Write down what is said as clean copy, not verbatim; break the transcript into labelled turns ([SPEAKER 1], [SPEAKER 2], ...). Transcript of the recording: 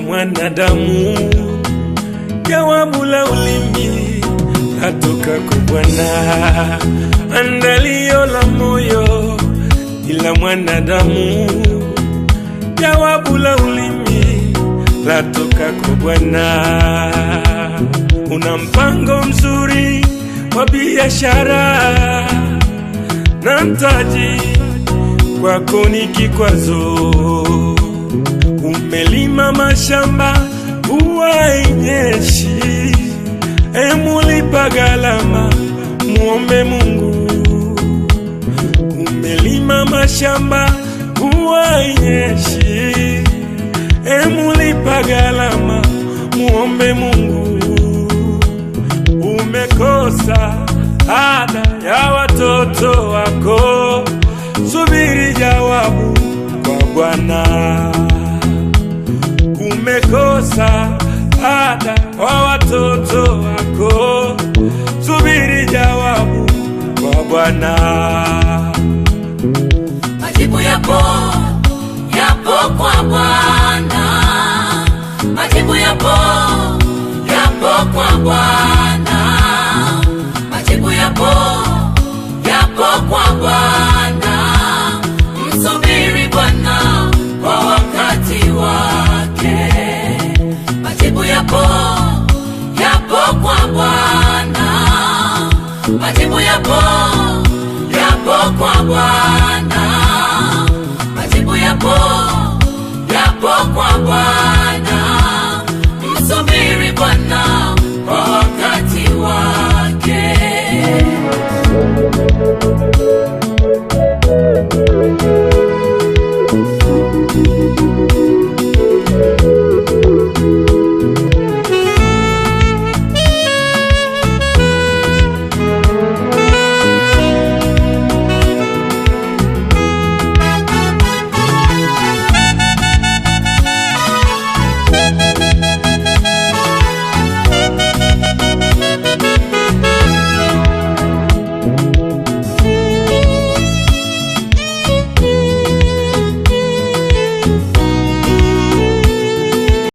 [SPEAKER 1] mwanadamu. Jawabu la ulimi latoka kwa Bwana, andalio la moyo ila mwanadamu. Jawabu la ulimi latoka kwa Bwana. Una mpango mzuri wa biashara na mtaji kwako ni kikwazo. Umelima mashamba mvua hainyeshi, mulipa gharama muombe Mungu. Umelima mashamba mvua hainyeshi, mulipa gharama muombe Mungu. Umekosa ada ya watoto wako, subiri jawabu kwa Bwana. Umekosa ada kwa watoto wako, subiri jawabu kwa Bwana.
[SPEAKER 2] Majibu yapo kwa Bwana. Majibu yapo kwa Bwana.